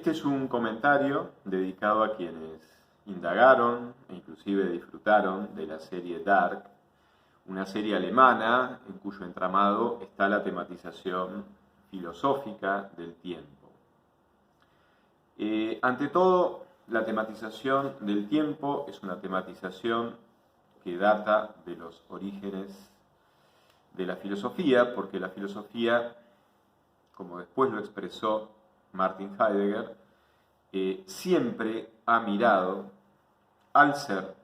Este es un comentario dedicado a quienes indagaron e inclusive disfrutaron de la serie Dark, una serie alemana en cuyo entramado está la tematización filosófica del tiempo. Ante todo, la tematización del tiempo es una tematización que data de los orígenes de la filosofía, porque la filosofía, como después lo expresó Martin Heidegger, siempre ha mirado al ser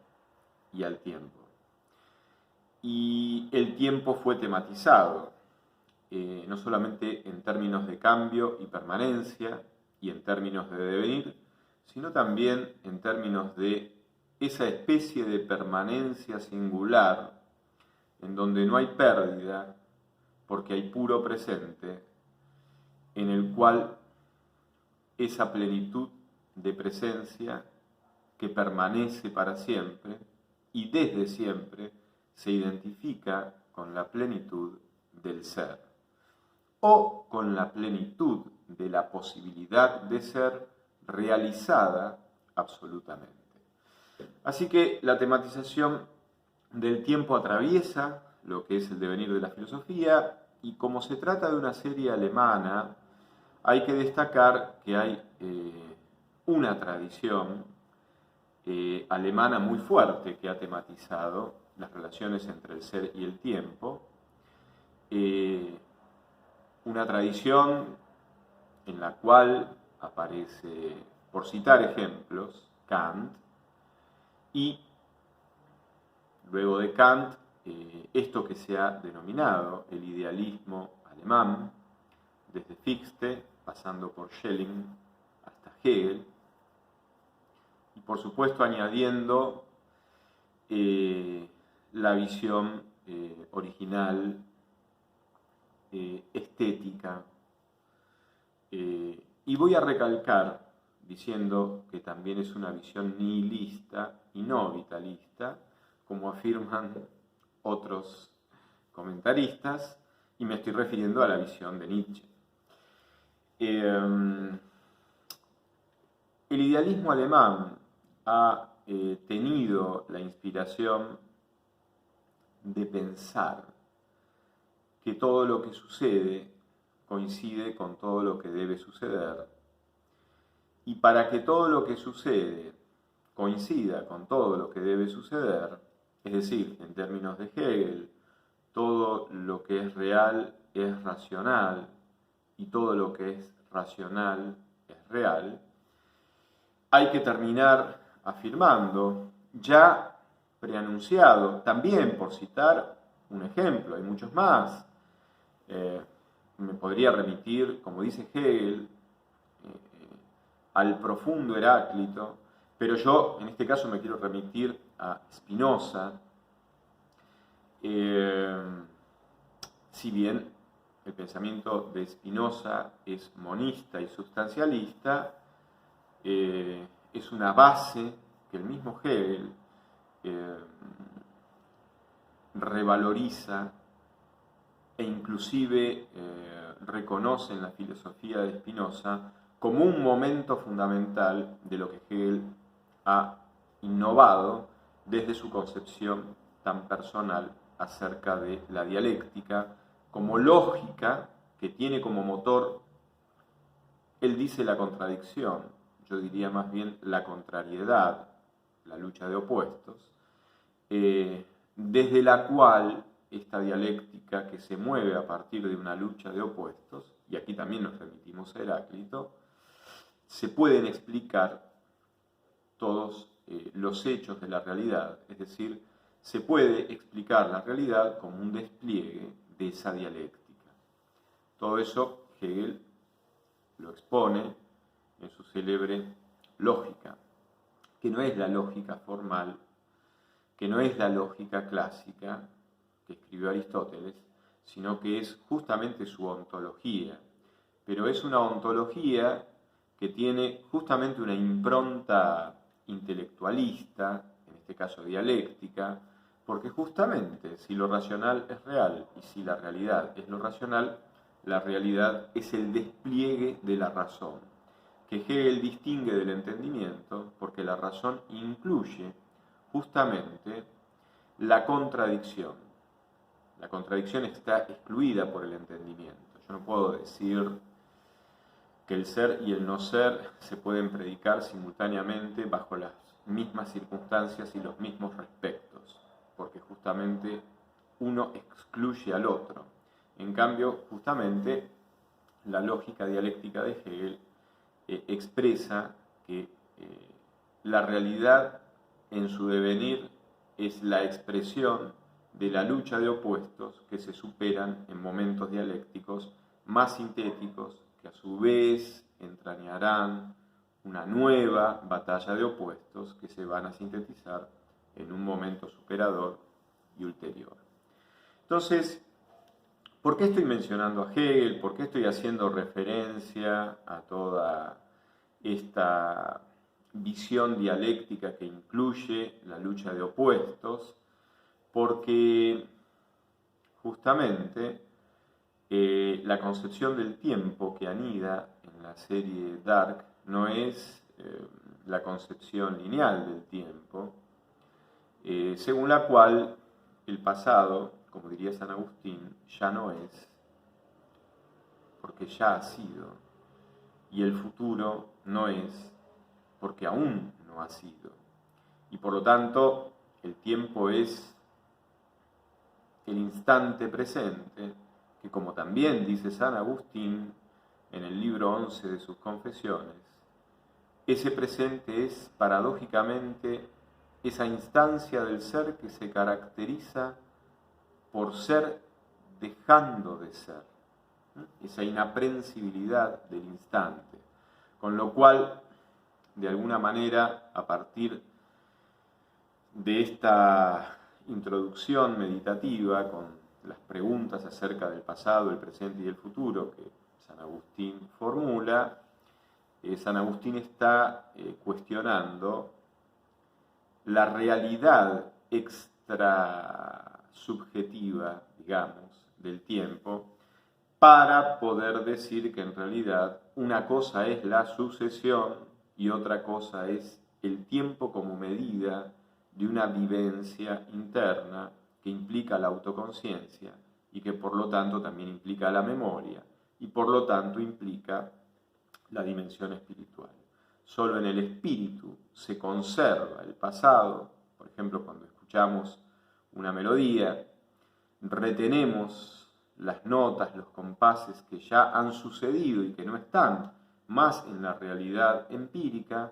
y al tiempo. Y el tiempo fue tematizado, no solamente en términos de cambio y permanencia y en términos de devenir, sino también en términos de esa especie de permanencia singular en donde no hay pérdida porque hay puro presente, en el cual esa plenitud de presencia que permanece para siempre y desde siempre se identifica con la plenitud del ser o con la plenitud de la posibilidad de ser realizada absolutamente. Así que la tematización del tiempo atraviesa lo que es el devenir de la filosofía, y como se trata de una serie alemana, hay que destacar que hay una tradición alemana muy fuerte que ha tematizado las relaciones entre el ser y el tiempo, una tradición en la cual aparece, por citar ejemplos, Kant, y luego de Kant, esto que se ha denominado el idealismo alemán, desde Fichte, pasando por Schelling hasta Hegel, y por supuesto añadiendo la visión original, estética, y voy a recalcar diciendo que también es una visión nihilista y no vitalista, como afirman otros comentaristas, y me estoy refiriendo a la visión de Nietzsche. El idealismo alemán ha tenido la inspiración de pensar que todo lo que sucede coincide con todo lo que debe suceder, y para que todo lo que sucede coincida con todo lo que debe suceder, es decir, en términos de Hegel, todo lo que es real es racional y todo lo que es racional es real, hay que terminar afirmando, ya preanunciado, también por citar un ejemplo, hay muchos más, me podría remitir, como dice Hegel, al profundo Heráclito, pero yo en este caso me quiero remitir a Spinoza. Si bien el pensamiento de Spinoza es monista y sustancialista, es una base que el mismo Hegel revaloriza e inclusive reconoce en la filosofía de Spinoza como un momento fundamental de lo que Hegel ha innovado desde su concepción tan personal acerca de la dialéctica como lógica que tiene como motor, él dice la contradicción, yo diría más bien la contrariedad, la lucha de opuestos, desde la cual esta dialéctica que se mueve a partir de una lucha de opuestos, y aquí también nos remitimos a Heráclito, se pueden explicar todos los hechos de la realidad, es decir, se puede explicar la realidad como un despliegue de esa dialéctica. Todo eso Hegel lo expone en su célebre Lógica, que no es la lógica formal, que no es la lógica clásica que escribió Aristóteles, sino que es justamente su ontología, pero es una ontología que tiene justamente una impronta intelectualista, en este caso dialéctica, porque justamente si lo racional es real y si la realidad es lo racional, la realidad es el despliegue de la razón, que Hegel distingue del entendimiento porque la razón incluye justamente la contradicción. La contradicción está excluida por el entendimiento. Yo no puedo decir que el ser y el no ser se pueden predicar simultáneamente bajo las mismas circunstancias y los mismos respectos, porque justamente uno excluye al otro. En cambio, justamente, la lógica dialéctica de Hegel expresa que la realidad en su devenir es la expresión de la lucha de opuestos que se superan en momentos dialécticos más sintéticos que a su vez entrañarán una nueva batalla de opuestos que se van a sintetizar en un momento superador y ulterior. Entonces, ¿por qué estoy mencionando a Hegel? ¿Por qué estoy haciendo referencia a toda esta visión dialéctica que incluye la lucha de opuestos? Porque justamente la concepción del tiempo que anida en la serie Dark no es la concepción lineal del tiempo, según la cual el pasado, como diría San Agustín, ya no es, porque ya ha sido, y el futuro no es, porque aún no ha sido. Y por lo tanto, el tiempo es el instante presente, que como también dice San Agustín en el libro 11 de sus Confesiones, ese presente es paradójicamente esa instancia del ser que se caracteriza por ser dejando de ser, esa inaprensibilidad del instante, con lo cual, de alguna manera, a partir de esta introducción meditativa con las preguntas acerca del pasado, el presente y el futuro que San Agustín formula, San Agustín está cuestionando la realidad extrasubjetiva, digamos, del tiempo, para poder decir que en realidad una cosa es la sucesión y otra cosa es el tiempo como medida de una vivencia interna que implica la autoconciencia y que por lo tanto también implica la memoria y por lo tanto implica la dimensión espiritual. Solo en el espíritu se conserva el pasado. Por ejemplo, cuando escuchamos una melodía, retenemos las notas, los compases que ya han sucedido y que no están más en la realidad empírica,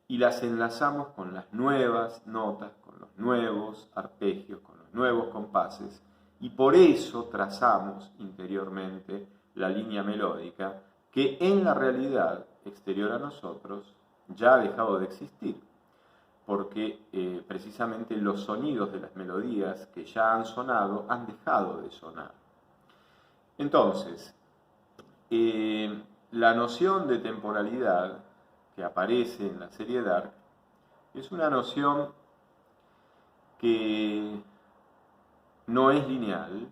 y las enlazamos con las nuevas notas, con los nuevos arpegios, con los nuevos compases, y por eso trazamos interiormente la línea melódica que en la realidad exterior a nosotros ya ha dejado de existir, porque precisamente los sonidos de las melodías que ya han sonado han dejado de sonar. Entonces, la noción de temporalidad que aparece en la serie Dark es una noción que no es lineal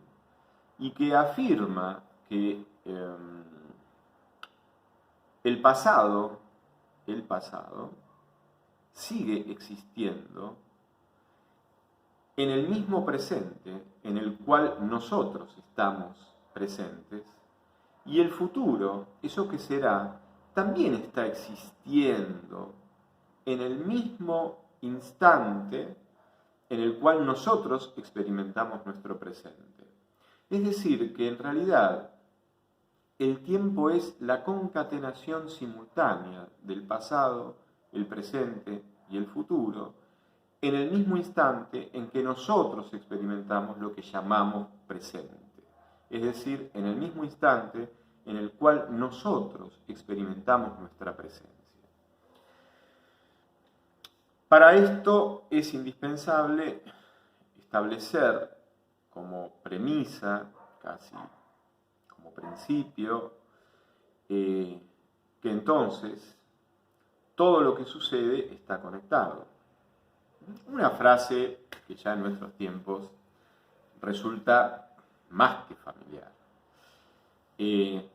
y que afirma que el pasado sigue existiendo en el mismo presente en el cual nosotros estamos presentes, y el futuro, eso que será, también está existiendo en el mismo instante en el cual nosotros experimentamos nuestro presente. Es decir, que en realidad el tiempo es la concatenación simultánea del pasado, el presente y el futuro, en el mismo instante en que nosotros experimentamos lo que llamamos presente. Es decir, en el mismo instante en el cual nosotros experimentamos nuestra presencia. Para esto es indispensable establecer como premisa, casi como principio, que entonces todo lo que sucede está conectado. Una frase que ya en nuestros tiempos resulta más que familiar.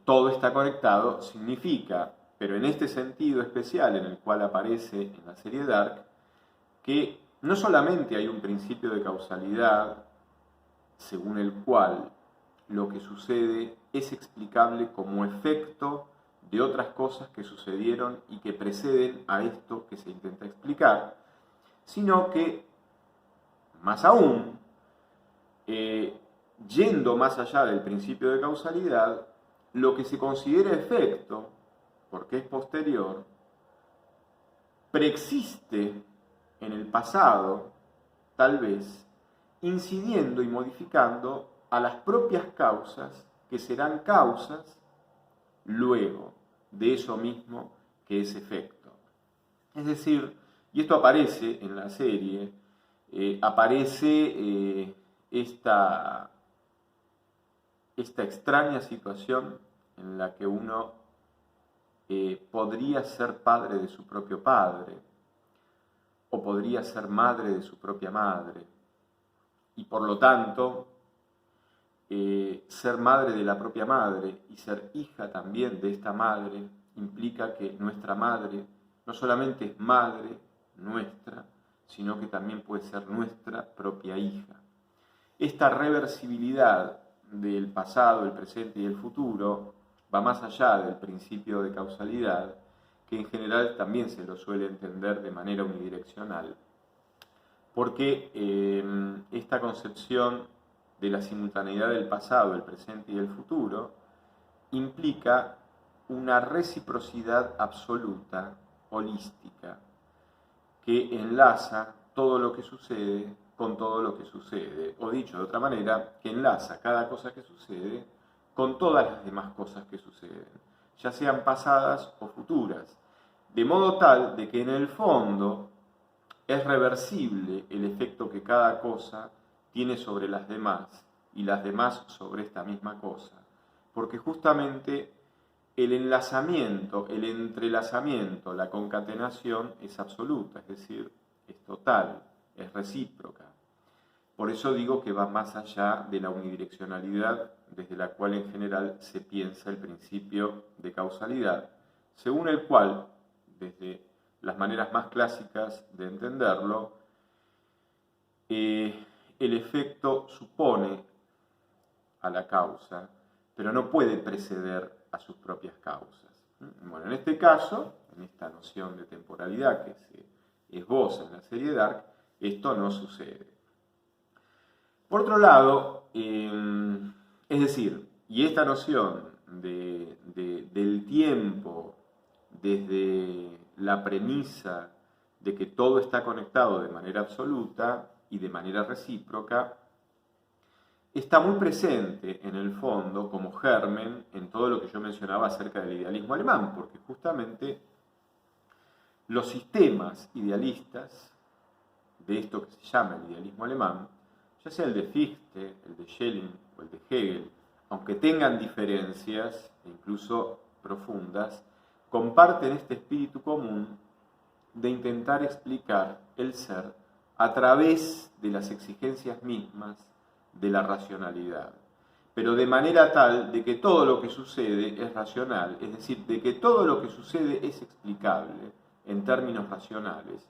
Todo está conectado significa pero en este sentido especial en el cual aparece en la serie Dark, que no solamente hay un principio de causalidad según el cual lo que sucede es explicable como efecto de otras cosas que sucedieron y que preceden a esto que se intenta explicar, sino que, más aún, yendo más allá del principio de causalidad, lo que se considera efecto, porque es posterior, preexiste en el pasado, tal vez, incidiendo y modificando a las propias causas que serán causas luego de eso mismo que es efecto. Es decir, y esto aparece en la serie, aparece esta extraña situación en la que uno podría ser padre de su propio padre, o podría ser madre de su propia madre, y por lo tanto, ser madre de la propia madre y ser hija también de esta madre implica que nuestra madre no solamente es madre nuestra, sino que también puede ser nuestra propia hija. Esta reversibilidad del pasado, el presente y el futuro va más allá del principio de causalidad, que en general también se lo suele entender de manera unidireccional, porque esta concepción de la simultaneidad del pasado, el presente y el futuro implica una reciprocidad absoluta, holística, que enlaza todo lo que sucede con todo lo que sucede, o dicho de otra manera, que enlaza cada cosa que sucede con todas las demás cosas que suceden, ya sean pasadas o futuras, de modo tal de que en el fondo es reversible el efecto que cada cosa tiene sobre las demás y las demás sobre esta misma cosa, porque justamente el enlazamiento, el entrelazamiento, la concatenación es absoluta, es decir, es total, es recíproca. Por eso digo que va más allá de la unidireccionalidad desde la cual en general se piensa el principio de causalidad, según el cual, desde las maneras más clásicas de entenderlo, el efecto supone a la causa, pero no puede preceder a sus propias causas. Bueno, en este caso, en esta noción de temporalidad que se esboza en la serie Dark, esto no sucede. Por otro lado, es decir, y esta noción del tiempo desde la premisa de que todo está conectado de manera absoluta y de manera recíproca, está muy presente en el fondo como germen en todo lo que yo mencionaba acerca del idealismo alemán, porque justamente los sistemas idealistas de esto que se llama el idealismo alemán, ya sea el de Fichte, el de Schelling o el de Hegel, aunque tengan diferencias, incluso profundas, comparten este espíritu común de intentar explicar el ser a través de las exigencias mismas de la racionalidad, pero de manera tal de que todo lo que sucede es racional, es decir, de que todo lo que sucede es explicable en términos racionales,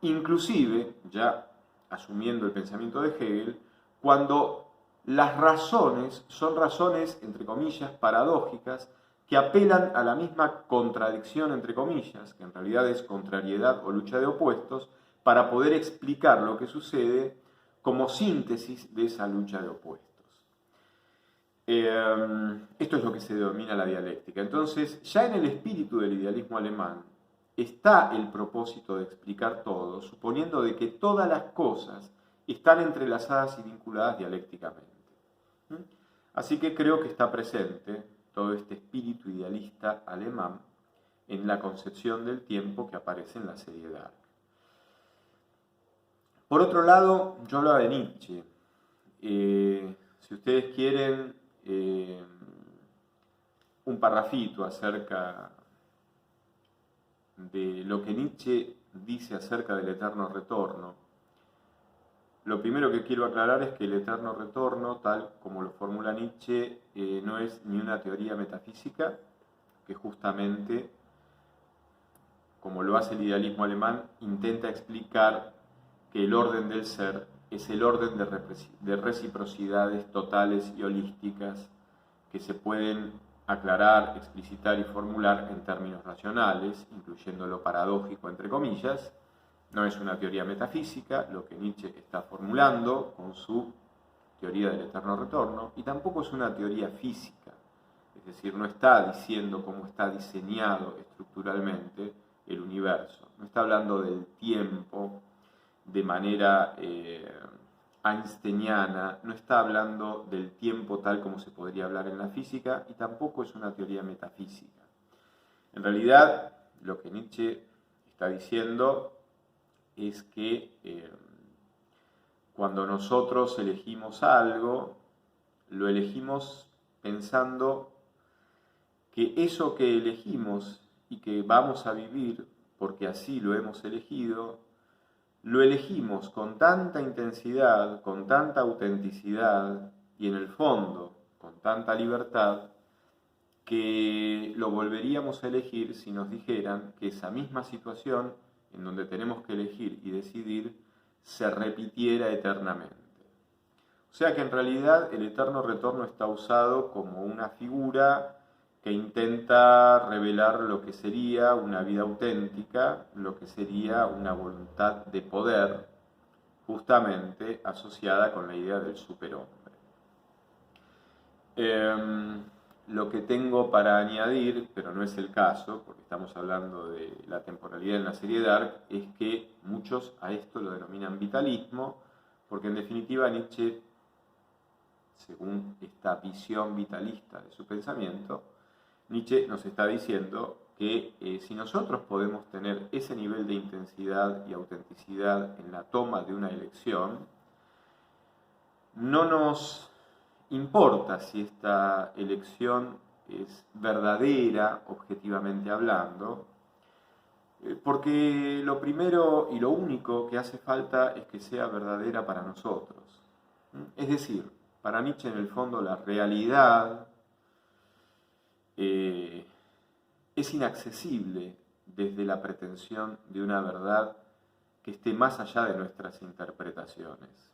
inclusive, ya asumiendo el pensamiento de Hegel, cuando las razones son razones, entre comillas, paradójicas, que apelan a la misma contradicción, entre comillas, que en realidad es contrariedad o lucha de opuestos, para poder explicar lo que sucede como síntesis de esa lucha de opuestos. Esto es lo que se denomina la dialéctica. Entonces, ya en el espíritu del idealismo alemán está el propósito de explicar todo, suponiendo de que todas las cosas están entrelazadas y vinculadas dialécticamente. Así que creo que está presente todo este espíritu idealista alemán en la concepción del tiempo que aparece en la serie Dark. Por otro lado, yo hablaba de Nietzsche. Si ustedes quieren un parrafito acerca de lo que Nietzsche dice acerca del eterno retorno, lo primero que quiero aclarar es que el eterno retorno, tal como lo formula Nietzsche, no es ni una teoría metafísica, que justamente como lo hace el idealismo alemán, intenta explicar que el orden del ser es el orden de reciprocidades totales y holísticas que se pueden aclarar, explicitar y formular en términos racionales, incluyendo lo paradójico entre comillas. No es una teoría metafísica, lo que Nietzsche está formulando con su teoría del eterno retorno, y tampoco es una teoría física, es decir, no está diciendo cómo está diseñado estructuralmente el universo, no está hablando del tiempo de manera einsteiniana, no está hablando del tiempo tal como se podría hablar en la física, y tampoco es una teoría metafísica. En realidad, lo que Nietzsche está diciendo es que cuando nosotros elegimos algo, lo elegimos pensando que eso que elegimos y que vamos a vivir, porque así lo hemos elegido, lo elegimos con tanta intensidad, con tanta autenticidad y en el fondo con tanta libertad, que lo volveríamos a elegir si nos dijeran que esa misma situación en donde tenemos que elegir y decidir se repitiera eternamente. O sea que en realidad el eterno retorno está usado como una figura que intenta revelar lo que sería una vida auténtica, lo que sería una voluntad de poder, justamente asociada con la idea del superhombre. Lo que tengo para añadir, pero no es el caso, porque estamos hablando de la temporalidad en la serie Dark, es que muchos a esto lo denominan vitalismo, porque en definitiva Nietzsche, según esta visión vitalista de su pensamiento, Nietzsche nos está diciendo que si nosotros podemos tener ese nivel de intensidad y autenticidad en la toma de una elección, no nos importa si esta elección es verdadera, objetivamente hablando, porque lo primero y lo único que hace falta es que sea verdadera para nosotros. Es decir, para Nietzsche en el fondo la realidad es inaccesible desde la pretensión de una verdad que esté más allá de nuestras interpretaciones.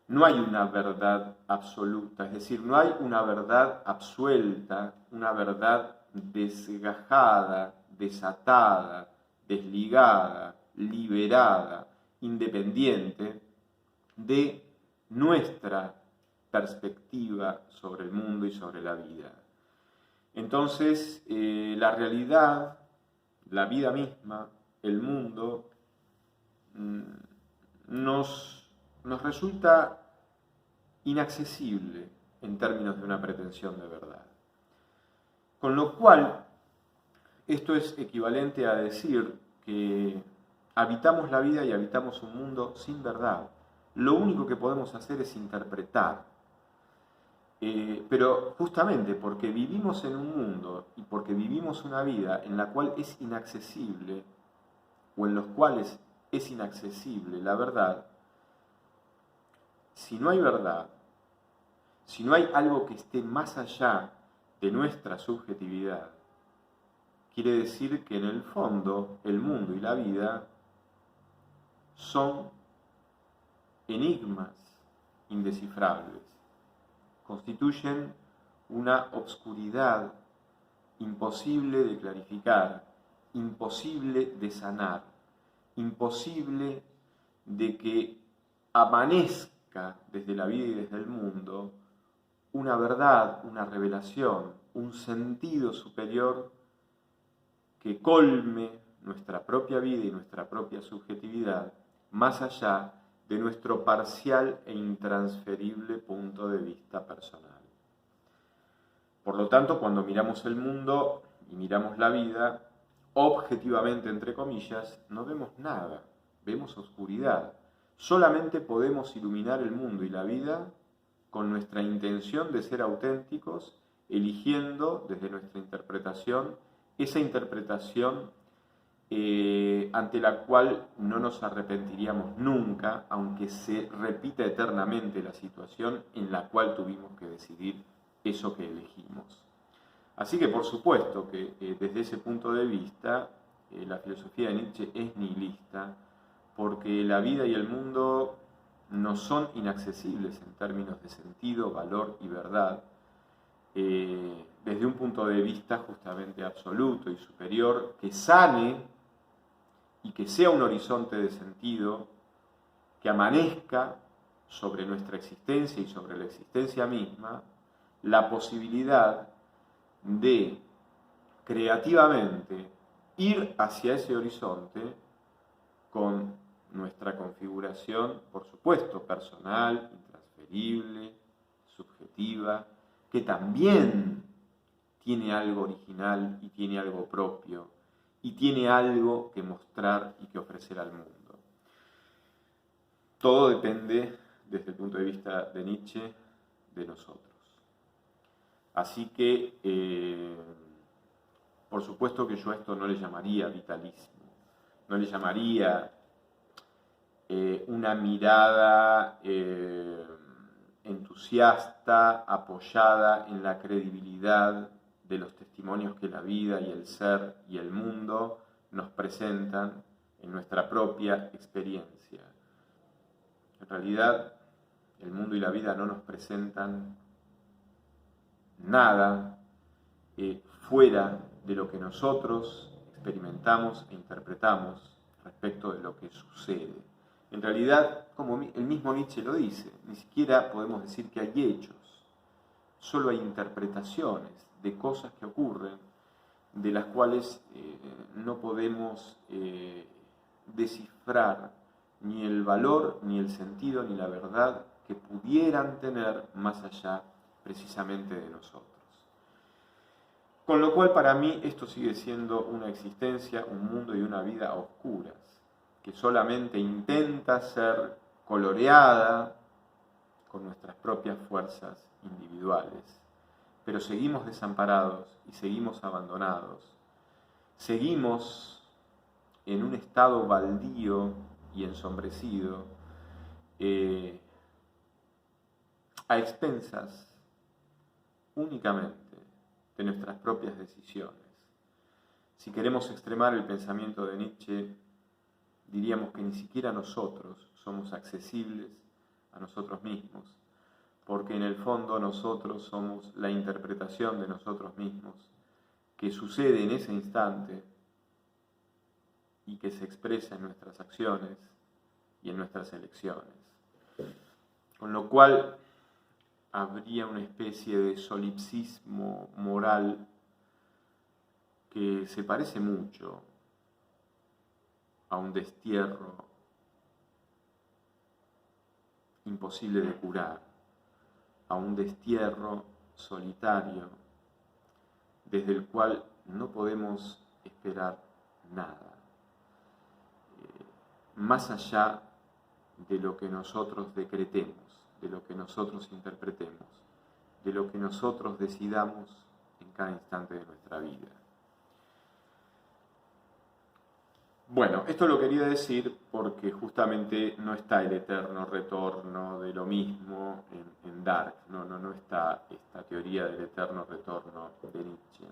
No hay una verdad absoluta, es decir, no hay una verdad absuelta, una verdad desgajada, desatada, desligada, liberada, independiente de nuestra perspectiva sobre el mundo y sobre la vida. Entonces, la realidad, la vida misma, el mundo, nos resulta inaccesible en términos de una pretensión de verdad. Con lo cual, esto es equivalente a decir que habitamos la vida y habitamos un mundo sin verdad. Lo único que podemos hacer es interpretar. Pero justamente porque vivimos en un mundo y porque vivimos una vida en la cual es inaccesible, o en los cuales es inaccesible la verdad, si no hay verdad, si no hay algo que esté más allá de nuestra subjetividad, quiere decir que en el fondo el mundo y la vida son enigmas indescifrables, constituyen una obscuridad imposible de clarificar, imposible de sanar, imposible de que amanezca desde la vida y desde el mundo una verdad, una revelación, un sentido superior que colme nuestra propia vida y nuestra propia subjetividad más allá de nuestro parcial e intransferible punto de vista personal. Por lo tanto, cuando miramos el mundo y miramos la vida, objetivamente, entre comillas, no vemos nada, vemos oscuridad. Solamente podemos iluminar el mundo y la vida con nuestra intención de ser auténticos, eligiendo desde nuestra interpretación, esa interpretación ante la cual no nos arrepentiríamos nunca, aunque se repita eternamente la situación en la cual tuvimos que decidir eso que elegimos. Así que por supuesto que desde ese punto de vista la filosofía de Nietzsche es nihilista, porque la vida y el mundo no son inaccesibles en términos de sentido, valor y verdad, desde un punto de vista justamente absoluto y superior, que sane y que sea un horizonte de sentido, que amanezca sobre nuestra existencia y sobre la existencia misma, la posibilidad de creativamente ir hacia ese horizonte con nuestra configuración, por supuesto, personal, intransferible, subjetiva, que también tiene algo original y tiene algo propio y tiene algo que mostrar y que ofrecer al mundo. Todo depende, desde el punto de vista de Nietzsche, de nosotros. Así que, por supuesto que yo a esto no le llamaría vitalismo, no le llamaría una mirada entusiasta, apoyada en la credibilidad de los testimonios que la vida y el ser y el mundo nos presentan en nuestra propia experiencia. En realidad, el mundo y la vida no nos presentan nada fuera de lo que nosotros experimentamos e interpretamos respecto de lo que sucede. En realidad, como el mismo Nietzsche lo dice, ni siquiera podemos decir que hay hechos, solo hay interpretaciones de cosas que ocurren, de las cuales no podemos descifrar ni el valor, ni el sentido, ni la verdad que pudieran tener más allá precisamente de nosotros. Con lo cual, para mí, esto sigue siendo una existencia, un mundo y una vida a oscuras, que solamente intenta ser coloreada con nuestras propias fuerzas individuales. Pero seguimos desamparados y seguimos abandonados. Seguimos en un estado baldío y ensombrecido, a expensas únicamente de nuestras propias decisiones. Si queremos extremar el pensamiento de Nietzsche, diríamos que ni siquiera nosotros somos accesibles a nosotros mismos, porque en el fondo nosotros somos la interpretación de nosotros mismos que sucede en ese instante y que se expresa en nuestras acciones y en nuestras elecciones. Con lo cual habría una especie de solipsismo moral que se parece mucho a un destierro imposible de curar, a un destierro solitario desde el cual no podemos esperar nada, más allá de lo que nosotros decretemos, de lo que nosotros interpretemos, de lo que nosotros decidamos en cada instante de nuestra vida. Bueno, esto lo quería decir porque justamente no está el eterno retorno de lo mismo en Dark, no está esta teoría del eterno retorno de Nietzsche.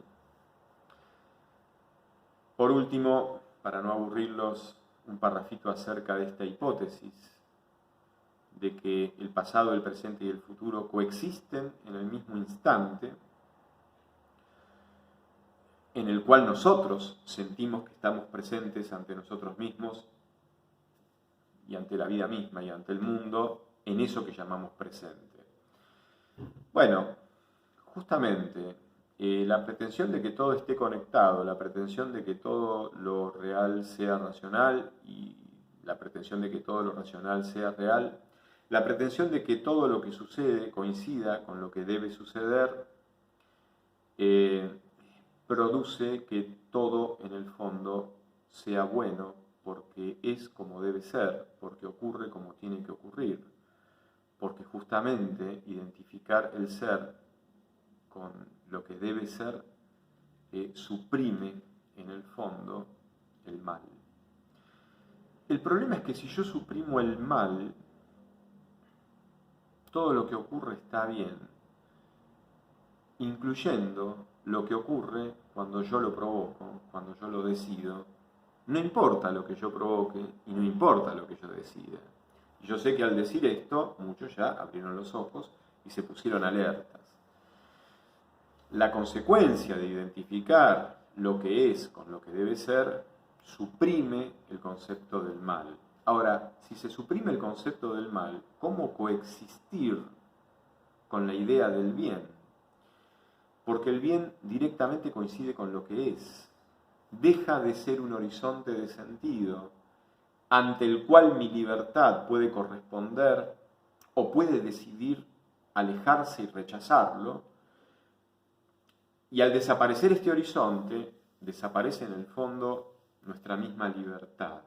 Por último, para no aburrirlos, un parrafito acerca de esta hipótesis de que el pasado, el presente y el futuro coexisten en el mismo instante, en el cual nosotros sentimos que estamos presentes ante nosotros mismos y ante la vida misma y ante el mundo, en eso que llamamos presente. Bueno, justamente la pretensión de que todo esté conectado, la pretensión de que todo lo real sea racional y la pretensión de que todo lo racional sea real, la pretensión de que todo lo que sucede coincida con lo que debe suceder, produce que todo en el fondo sea bueno porque es como debe ser, porque ocurre como tiene que ocurrir, porque justamente identificar el ser con lo que debe ser suprime en el fondo el mal. El problema es que si yo suprimo el mal, todo lo que ocurre está bien, incluyendo lo que ocurre cuando yo lo provoco, cuando yo lo decido No importa lo que yo provoque y no importa lo que yo decida. Y yo sé que al decir esto, muchos ya abrieron los ojos y se pusieron alertas. La consecuencia de identificar lo que es con lo que debe ser suprime el concepto del mal. Ahora, si se suprime el concepto del mal, ¿cómo coexistir con la idea del bien? Porque el bien directamente coincide con lo que es. Deja de ser un horizonte de sentido ante el cual mi libertad puede corresponder o puede decidir alejarse y rechazarlo. Y al desaparecer este horizonte, desaparece en el fondo nuestra misma libertad.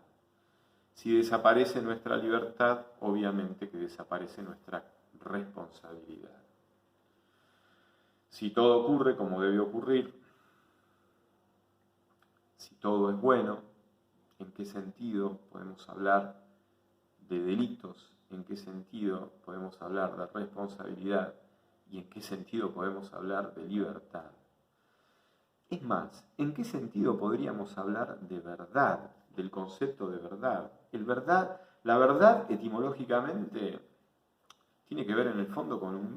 Si desaparece nuestra libertad, obviamente que desaparece nuestra responsabilidad. Si todo ocurre como debe ocurrir, si todo es bueno, ¿en qué sentido podemos hablar de delitos? ¿En qué sentido podemos hablar de responsabilidad? ¿Y en qué sentido podemos hablar de libertad? Es más, ¿en qué sentido podríamos hablar de verdad, del concepto de verdad? La verdad etimológicamente tiene que ver en el fondo con un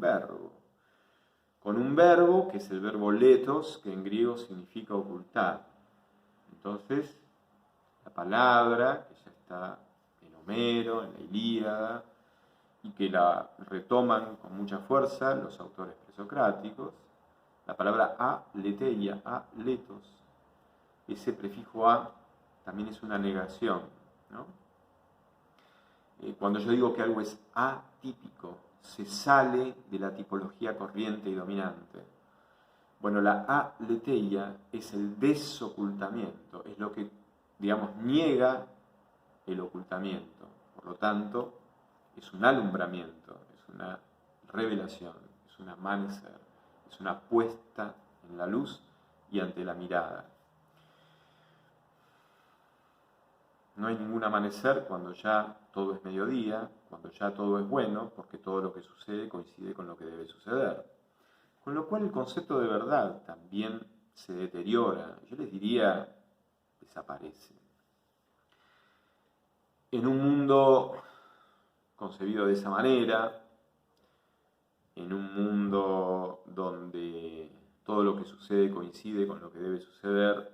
verbo que es el verbo letos, que en griego significa ocultar. Entonces, la palabra, que ya está en Homero, en la Ilíada, y que la retoman con mucha fuerza los autores presocráticos, la palabra aletheia, aletos, ese prefijo a también es una negación, ¿no? Cuando yo digo que algo es atípico, se sale de la tipología corriente y dominante. Bueno, la aletheia es el desocultamiento, es lo que, digamos, niega el ocultamiento. Por lo tanto, es un alumbramiento, es una revelación, es un amanecer, es una puesta en la luz y ante la mirada. No hay ningún amanecer cuando ya todo es mediodía, cuando ya todo es bueno, porque todo lo que sucede coincide con lo que debe suceder. Con lo cual el concepto de verdad también se deteriora, yo les diría, desaparece. En un mundo concebido de esa manera, en un mundo donde todo lo que sucede coincide con lo que debe suceder,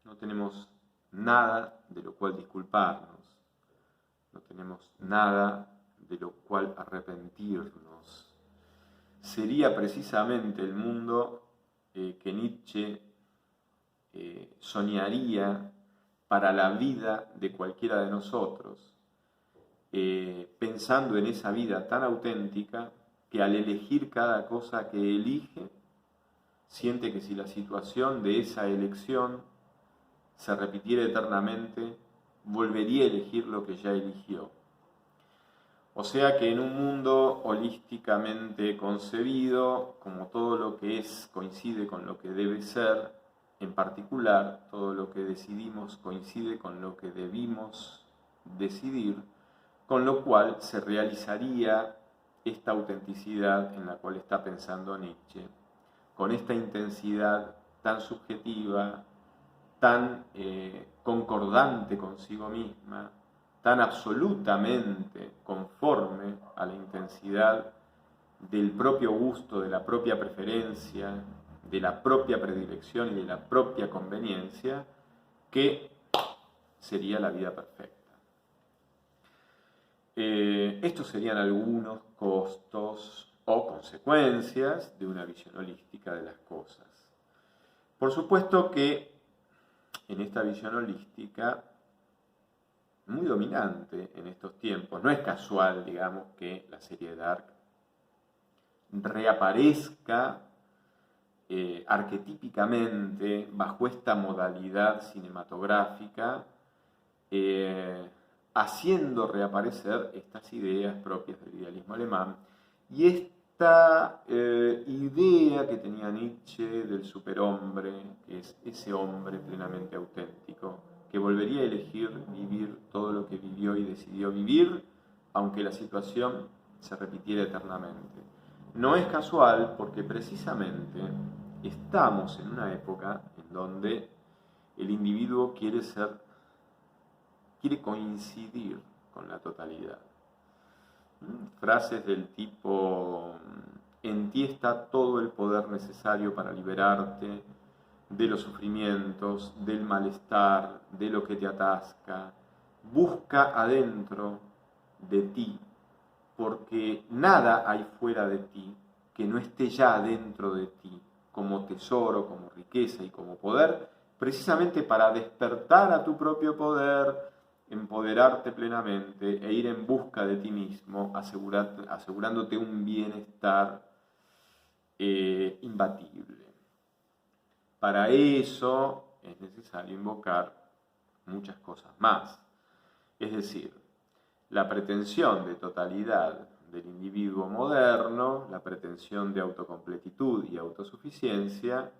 no tenemos nada de lo cual disculparnos, no tenemos nada de lo cual arrepentirnos. Sería precisamente el mundo que Nietzsche soñaría para la vida de cualquiera de nosotros, pensando en esa vida tan auténtica que al elegir cada cosa que elige, siente que si la situación de esa elección se repitiera eternamente, volvería a elegir lo que ya eligió. O sea que en un mundo holísticamente concebido, como todo lo que es coincide con lo que debe ser, en particular todo lo que decidimos coincide con lo que debimos decidir, con lo cual se realizaría esta autenticidad en la cual está pensando Nietzsche, con esta intensidad tan subjetiva, tan concordante consigo misma, tan absolutamente conforme a la intensidad del propio gusto, de la propia preferencia, de la propia predilección y de la propia conveniencia, que sería la vida perfecta. Estos serían algunos costos o consecuencias de una visión holística de las cosas. Por supuesto que en esta visión holística, muy dominante en estos tiempos, no es casual, digamos, que la serie Dark reaparezca arquetípicamente bajo esta modalidad cinematográfica, haciendo reaparecer estas ideas propias del idealismo alemán y esta idea que tenía Nietzsche del superhombre, que es ese hombre plenamente auténtico, que volvería a elegir vivir todo lo que vivió y decidió vivir, aunque la situación se repitiera eternamente. No es casual porque precisamente estamos en una época en donde el individuo quiere coincidir con la totalidad. Frases del tipo: en ti está todo el poder necesario para liberarte de los sufrimientos, del malestar, de lo que te atasca. Busca adentro de ti, porque nada hay fuera de ti que no esté ya dentro de ti, como tesoro, como riqueza y como poder, precisamente para despertar a tu propio poder, empoderarte plenamente e ir en busca de ti mismo, asegurándote un bienestar imbatible. Para eso es necesario invocar muchas cosas más. Es decir, la pretensión de totalidad del individuo moderno, la pretensión de autocompletitud y autosuficiencia,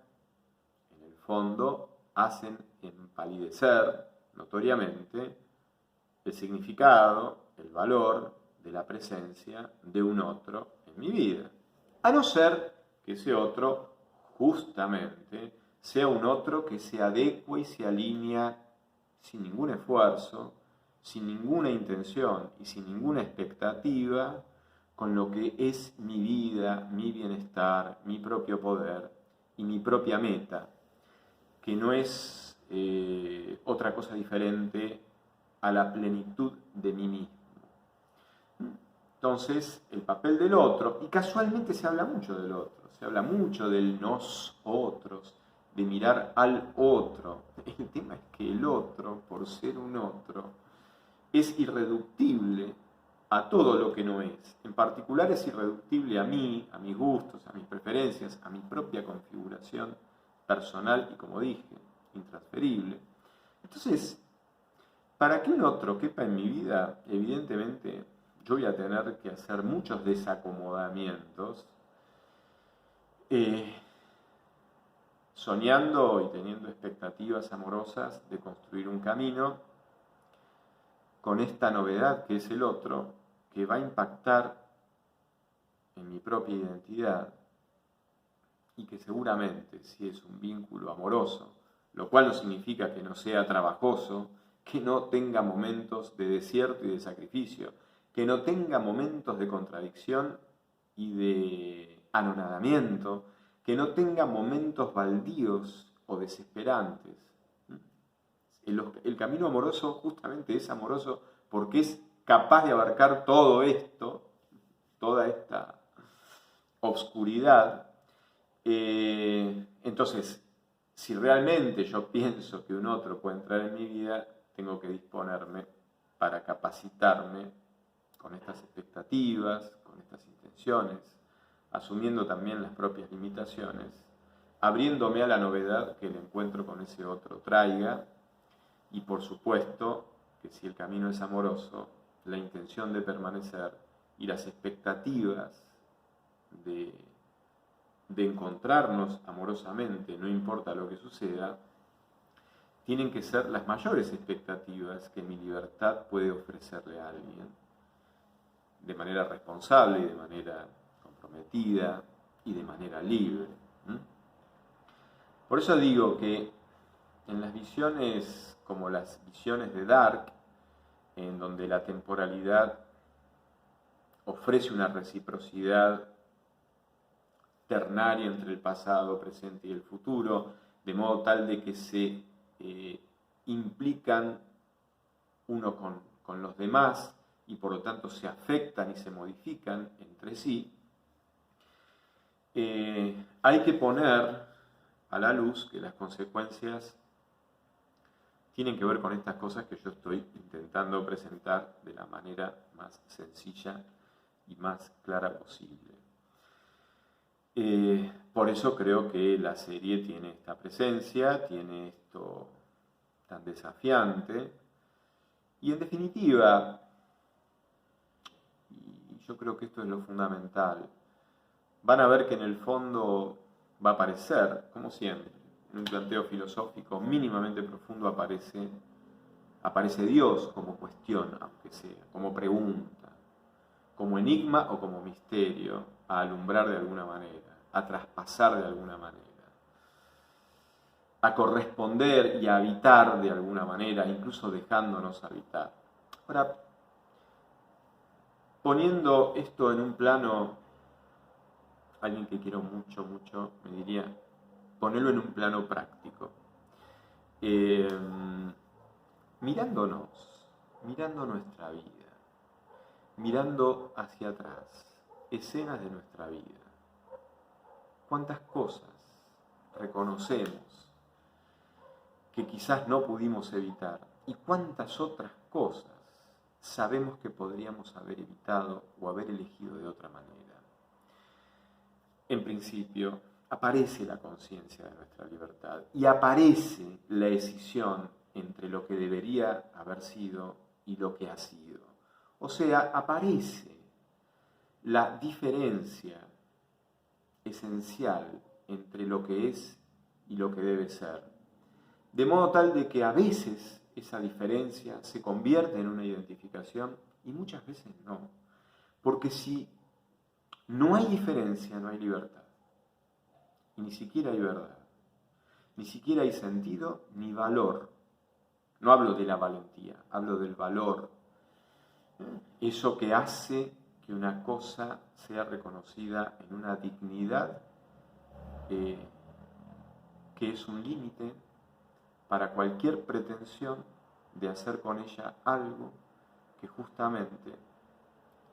en el fondo hacen empalidecer notoriamente el significado, el valor de la presencia de un otro en mi vida. A no ser que ese otro justamente sea un otro que se adecue y se alinea sin ningún esfuerzo, sin ninguna intención y sin ninguna expectativa con lo que es mi vida, mi bienestar, mi propio poder y mi propia meta, que no es otra cosa diferente a la plenitud de mí mismo. Entonces, el papel del otro, y casualmente se habla mucho del otro, se habla mucho del nosotros, de mirar al otro. El tema es que el otro, por ser un otro, es irreductible a todo lo que no es. En particular es irreductible a mí, a mis gustos, a mis preferencias, a mi propia configuración personal y, como dije, intransferible. Entonces, para que un otro quepa en mi vida, evidentemente yo voy a tener que hacer muchos desacomodamientos, soñando y teniendo expectativas amorosas de construir un camino con esta novedad que es el otro, que va a impactar en mi propia identidad y que seguramente, si es un vínculo amoroso, lo cual no significa que no sea trabajoso, que no tenga momentos de desierto y de sacrificio, que no tenga momentos de contradicción y de anonadamiento, que no tenga momentos baldíos o desesperantes. El camino amoroso justamente es amoroso porque es capaz de abarcar todo esto, toda esta obscuridad. Entonces, si realmente yo pienso que un otro puede entrar en mi vida, tengo que disponerme para capacitarme con estas expectativas, con estas intenciones, asumiendo también las propias limitaciones, abriéndome a la novedad que el encuentro con ese otro traiga, y por supuesto que si el camino es amoroso, la intención de permanecer y las expectativas de encontrarnos amorosamente, no importa lo que suceda, tienen que ser las mayores expectativas que mi libertad puede ofrecerle a alguien, de manera responsable y de manera comprometida y de manera libre. Por eso digo que en las visiones como las visiones de Dark, en donde la temporalidad ofrece una reciprocidad ternaria entre el pasado, presente y el futuro, de modo tal de que se implican uno con los demás y por lo tanto se afectan y se modifican entre sí, hay que poner a la luz que las consecuencias tienen que ver con estas cosas que yo estoy intentando presentar de la manera más sencilla y más clara posible. Por eso creo que la serie tiene esta presencia, tiene esto tan desafiante, y en definitiva, y yo creo que esto es lo fundamental, van a ver que en el fondo va a aparecer, como siempre, en un planteo filosófico mínimamente profundo aparece Dios como cuestión, aunque sea, como pregunta, como enigma o como misterio, a alumbrar de alguna manera, a traspasar de alguna manera. a corresponder y a habitar de alguna manera, incluso dejándonos habitar. Ahora, poniendo esto en un plano, alguien que quiero mucho, mucho, me diría, ponerlo en un plano práctico. Mirándonos, mirando nuestra vida, mirando hacia atrás, escenas de nuestra vida. ¿Cuántas cosas reconocemos que quizás no pudimos evitar? ¿Y cuántas otras cosas sabemos que podríamos haber evitado o haber elegido de otra manera? En principio, aparece la conciencia de nuestra libertad y aparece la decisión entre lo que debería haber sido y lo que ha sido. O sea, aparece la diferencia esencial entre lo que es y lo que debe ser. De modo tal de que a veces esa diferencia se convierte en una identificación y muchas veces no. Porque si no hay diferencia, no hay libertad. Y ni siquiera hay verdad. Ni siquiera hay sentido ni valor. No hablo de la valentía, hablo del valor. Eso que hace que una cosa sea reconocida en una dignidad que es un límite para cualquier pretensión de hacer con ella algo que justamente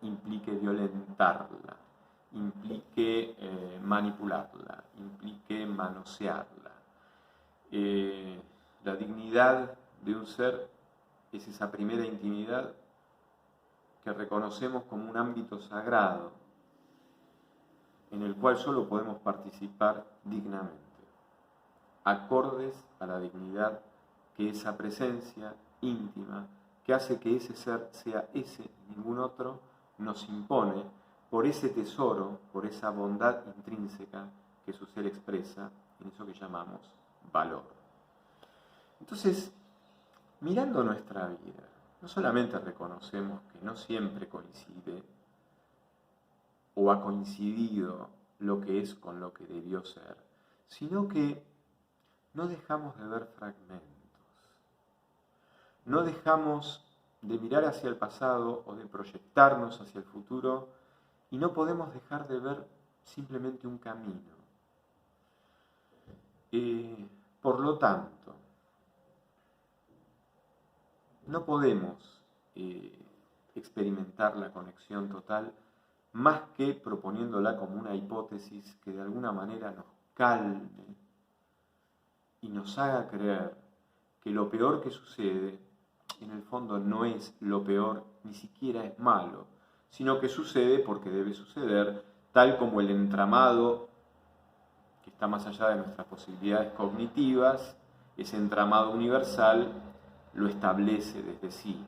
implique violentarla, implique manipularla, implique manosearla. La dignidad de un ser es esa primera intimidad que reconocemos como un ámbito sagrado en el cual solo podemos participar dignamente, acordes a la dignidad que esa presencia íntima, que hace que ese ser sea ese y ningún otro, nos impone por ese tesoro, por esa bondad intrínseca que su ser expresa en eso que llamamos valor. Entonces, mirando nuestra vida, no solamente reconocemos que no siempre coincide o ha coincidido lo que es con lo que debió ser, sino que no dejamos de ver fragmentos, no dejamos de mirar hacia el pasado o de proyectarnos hacia el futuro y no podemos dejar de ver simplemente un camino. Por lo tanto, no podemos experimentar la conexión total más que proponiéndola como una hipótesis que de alguna manera nos calme y nos haga creer que lo peor que sucede en el fondo no es lo peor, ni siquiera es malo, sino que sucede porque debe suceder, tal como el entramado que está más allá de nuestras posibilidades cognitivas, ese entramado universal lo establece desde sí,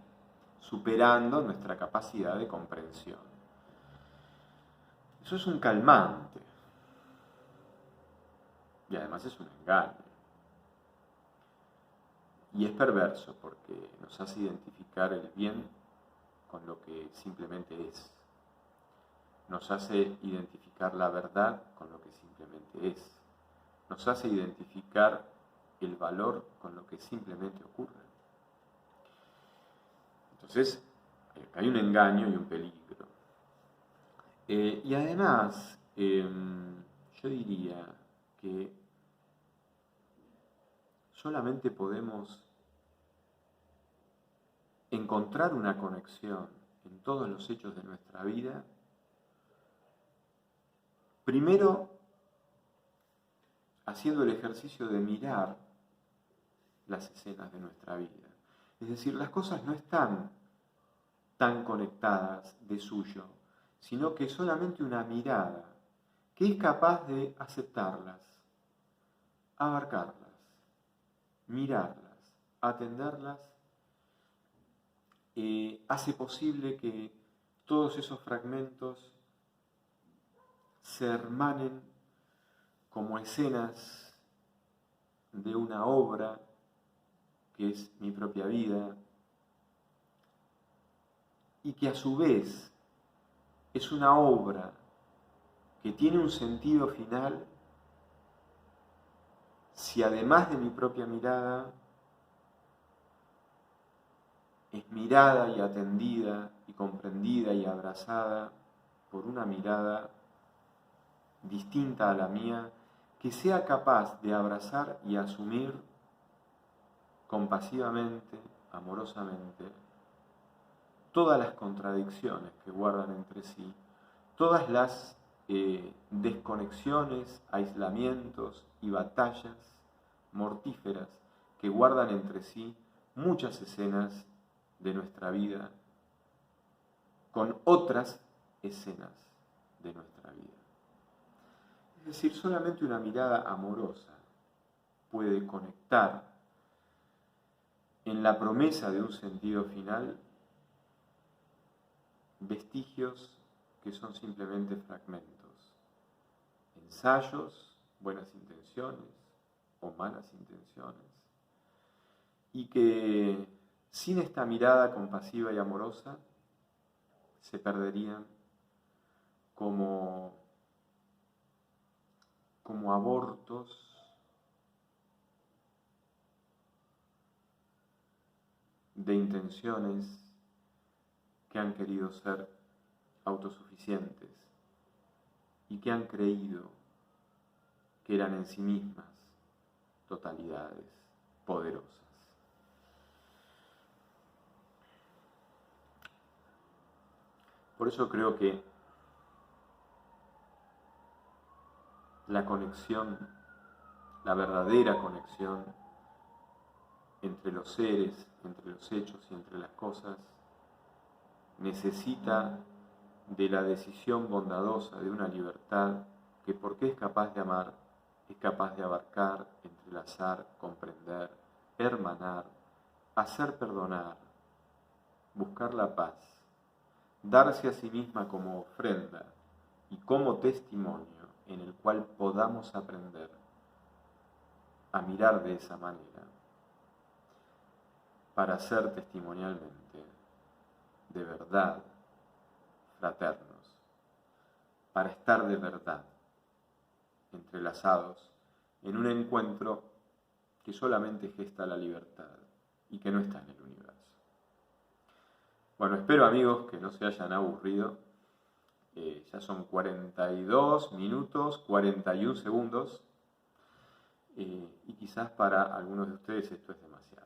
superando nuestra capacidad de comprensión. Eso es un calmante y además es un engaño. Y es perverso porque nos hace identificar el bien con lo que simplemente es. Nos hace identificar la verdad con lo que simplemente es. Nos hace identificar el valor con lo que simplemente ocurre. Entonces, hay un engaño y un peligro. Y además, yo diría que solamente podemos encontrar una conexión en todos los hechos de nuestra vida, primero haciendo el ejercicio de mirar las escenas de nuestra vida. Es decir, las cosas no están tan conectadas de suyo, sino que solamente una mirada que es capaz de aceptarlas, abarcarlas, mirarlas, atenderlas, hace posible que todos esos fragmentos se hermanen como escenas de una obra que es mi propia vida y que a su vez es una obra que tiene un sentido final si además de mi propia mirada, es mirada y atendida y comprendida y abrazada por una mirada distinta a la mía, que sea capaz de abrazar y asumir compasivamente, amorosamente, todas las contradicciones que guardan entre sí, todas las desconexiones, aislamientos y batallas mortíferas que guardan entre sí muchas escenas de nuestra vida con otras escenas de nuestra vida. Es decir, solamente una mirada amorosa puede conectar en la promesa de un sentido final vestigios que son simplemente fragmentos, ensayos, buenas intenciones o malas intenciones, y que sin esta mirada compasiva y amorosa se perderían como abortos de intenciones que han querido ser autosuficientes y que han creído que eran en sí mismas totalidades poderosas. Por eso creo que la conexión, la verdadera conexión entre los seres, entre los hechos y entre las cosas, necesita de la decisión bondadosa de una libertad que, porque es capaz de amar, es capaz de abarcar, entrelazar, comprender, hermanar, hacer perdonar, buscar la paz, darse a sí misma como ofrenda y como testimonio en el cual podamos aprender a mirar de esa manera para ser testimonialmente de verdad fraternos, para estar de verdad entrelazados en un encuentro que solamente gesta la libertad y que no está en el universo. Bueno, espero, amigos, que no se hayan aburrido. Ya son 42 minutos, 41 segundos, y quizás para algunos de ustedes esto es demasiado.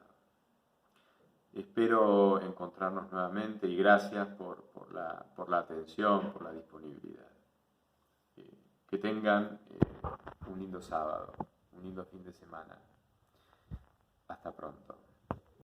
Espero encontrarnos nuevamente y gracias por la atención, por la disponibilidad. Que tengan un lindo sábado, un lindo fin de semana.